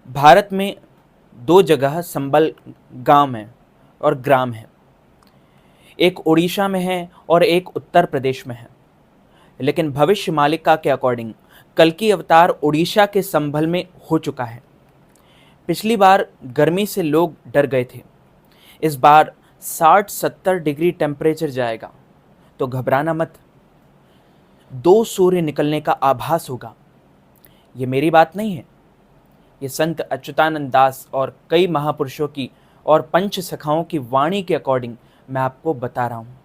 भारत में दो जगह संबल गांव है और ग्राम है। एक उड़ीसा में है और एक उत्तर प्रदेश में है। लेकिन भविष्य मालिका के अकॉर्डिंग कल्कि अवतार उड़ीसा के संभल में हो चुका है। पिछली बार गर्मी से लोग डर गए थे। इस बार 60-70 डिग्री टेम्परेचर जाएगा, तो घबराना मत। दो सूर्य निकलने का आभास होगा। ये मेरी बात नहीं है, ये संत अच्युतानंद दास और कई महापुरुषों की और पंच सखाओं की वाणी के अकॉर्डिंग मैं आपको बता रहा हूँ।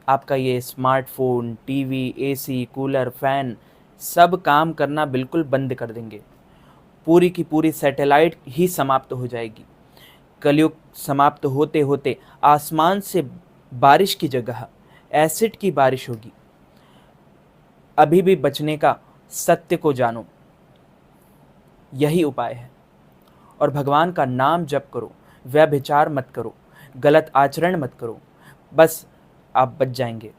आपका ये smartphone, TV, AC, cooler, fan सब काम करना बिल्कुल बंद कर देंगे। पूरी की पूरी सैटेलाइट ही समाप्त हो जाएगी। कलयुग समाप्त होते होते आसमान से बारिश की जगह एसिड की बारिश होगी। अभी भी बचने का सत्य को जानो, यही उपाय है। और भगवान का नाम जप करो, व्यभिचार मत करो, गलत आचरण मत करो, बस आप बच जाएंगे।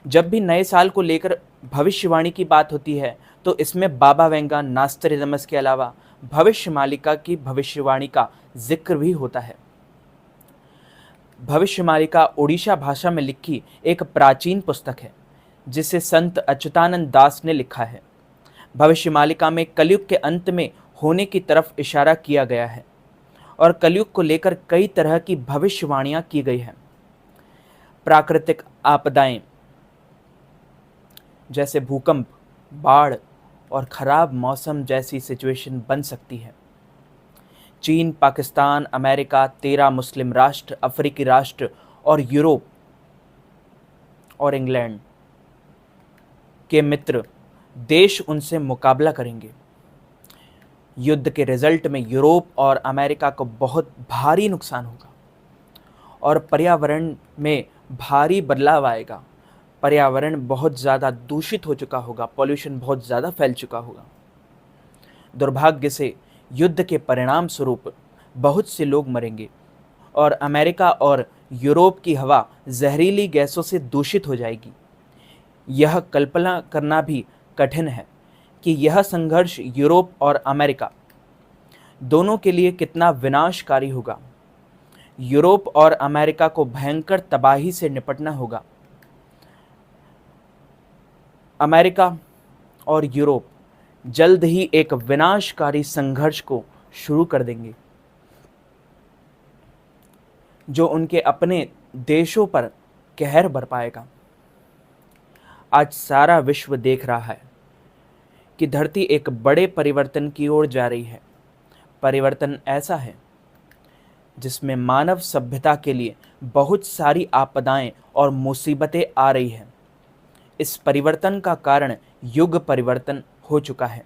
जब भी नए साल को लेकर भविष्यवाणी की बात होती है तो इसमें बाबा वेंगा, नास्त्रोदामस के अलावा भविष्य मालिका की भविष्यवाणी का जिक्र भी होता है। भविष्य मालिका ओडिशा भाषा में लिखी एक प्राचीन पुस्तक है जिसे संत अच्युतानंद दास ने लिखा है। भविष्य मालिका में कलयुग के अंत में होने की तरफ इशारा किया गया है और कलयुग को लेकर कई तरह की भविष्यवाणियां की गई हैं। प्राकृतिक आपदाएं जैसे भूकंप, बाढ़ और खराब मौसम जैसी सिचुएशन बन सकती है। चीन, पाकिस्तान, अमेरिका, 13 मुस्लिम राष्ट्र, अफ्रीकी राष्ट्र और यूरोप और इंग्लैंड के मित्र देश उनसे मुकाबला करेंगे। युद्ध के रिजल्ट में यूरोप और अमेरिका को बहुत भारी नुकसान होगा और पर्यावरण में भारी बदलाव आएगा। पर्यावरण बहुत ज़्यादा दूषित हो चुका होगा, पॉल्यूशन बहुत ज़्यादा फैल चुका होगा। दुर्भाग्य से युद्ध के परिणाम स्वरूप बहुत से लोग मरेंगे और अमेरिका और यूरोप की हवा जहरीली गैसों से दूषित हो जाएगी। यह कल्पना करना भी कठिन है कि यह संघर्ष यूरोप और अमेरिका दोनों के लिए कितना विनाशकारी होगा। यूरोप और अमेरिका को भयंकर तबाही से निपटना होगा। अमेरिका और यूरोप जल्द ही एक विनाशकारी संघर्ष को शुरू कर देंगे जो उनके अपने देशों पर कहर बरपाएगा। आज सारा विश्व देख रहा है कि धरती एक बड़े परिवर्तन की ओर जा रही है। परिवर्तन ऐसा है जिसमें मानव सभ्यता के लिए बहुत सारी आपदाएं और मुसीबतें आ रही हैं। इस परिवर्तन का कारण युग परिवर्तन हो चुका है।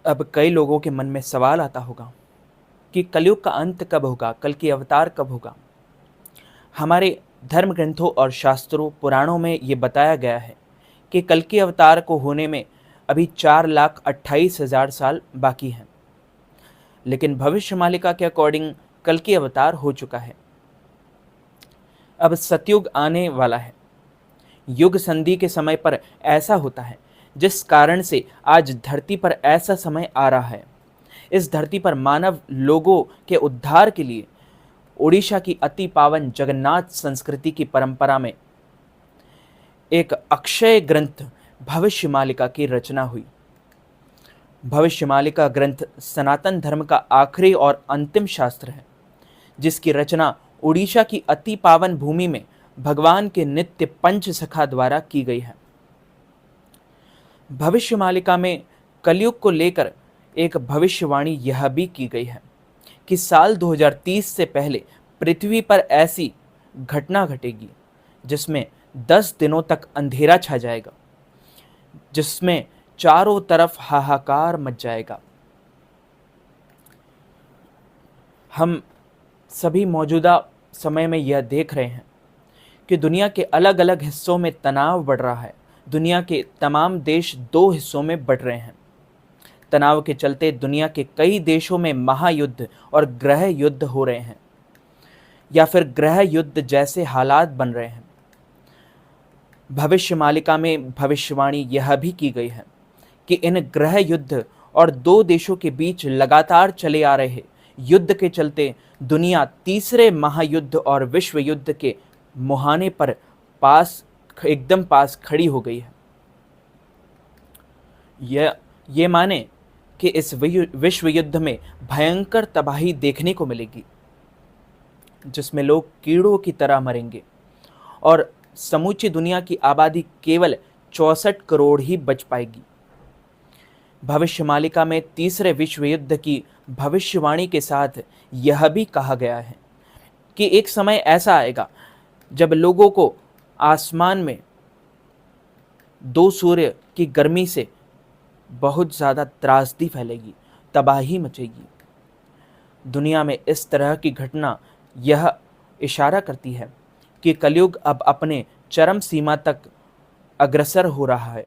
अब कई लोगों के मन में सवाल आता होगा कि कलयुग का अंत कब होगा, कल की अवतार कब होगा। हमारे धर्म ग्रंथों और शास्त्रों, पुराणों में ये बताया गया है कि कल की अवतार को होने में अभी 4,28,000 साल बाकी हैं। लेकिन भविष्य मालिका के अकॉर्डिंग कल की अवतार हो चुका है। अब सतयुग आने वाला है। युग संधि के समय पर ऐसा होता है जिस कारण से आज धरती पर ऐसा समय आ रहा है। इस धरती पर मानव लोगों के उद्धार के लिए ओडिशा की अति पावन जगन्नाथ संस्कृति की परंपरा में एक अक्षय ग्रंथ भविष्य मालिका की रचना हुई। भविष्य मालिका ग्रंथ सनातन धर्म का आखिरी और अंतिम शास्त्र है जिसकी रचना ओडिशा की अति पावन भूमि में भगवान के नित्य पंच सखा द्वारा की गई है। भविष्य मालिका में कलयुग को लेकर एक भविष्यवाणी यह भी की गई है कि साल 2030 से पहले पृथ्वी पर ऐसी घटना घटेगी जिसमें 10 दिनों तक अंधेरा छा जाएगा, जिसमें चारों तरफ हाहाकार मच जाएगा। हम सभी मौजूदा समय में यह देख रहे हैं कि दुनिया के अलग अलग हिस्सों में तनाव बढ़ रहा है। दुनिया के तमाम देश दो हिस्सों में बंट रहे हैं। तनाव के चलते दुनिया के कई देशों में महायुद्ध और गृह युद्ध हो रहे हैं या फिर गृह युद्ध जैसे हालात बन रहे हैं। भविष्य मालिका में भविष्यवाणी यह भी की गई है कि इन गृह युद्ध और दो देशों के बीच लगातार चले आ रहे युद्ध के चलते दुनिया तीसरे महायुद्ध और विश्व युद्ध के मुहाने पर एकदम पास खड़ी हो गई है। ये माने कि इस विश्व युद्ध में भयंकर तबाही देखने को मिलेगी, जिसमें लोग कीड़ों की तरह मरेंगे और समूची दुनिया की आबादी केवल 64 करोड़ ही बच पाएगी। भविष्यमालिका में तीसरे विश्व युद्ध की भविष्यवाणी के साथ यह भी कहा गया है कि एक समय ऐसा आएगा जब लोगों को आसमान में दो सूर्य की गर्मी से बहुत ज़्यादा त्रासदी फैलेगी, तबाही मचेगी। दुनिया में इस तरह की घटना यह इशारा करती है कि कलयुग अब अपने चरम सीमा तक अग्रसर हो रहा है।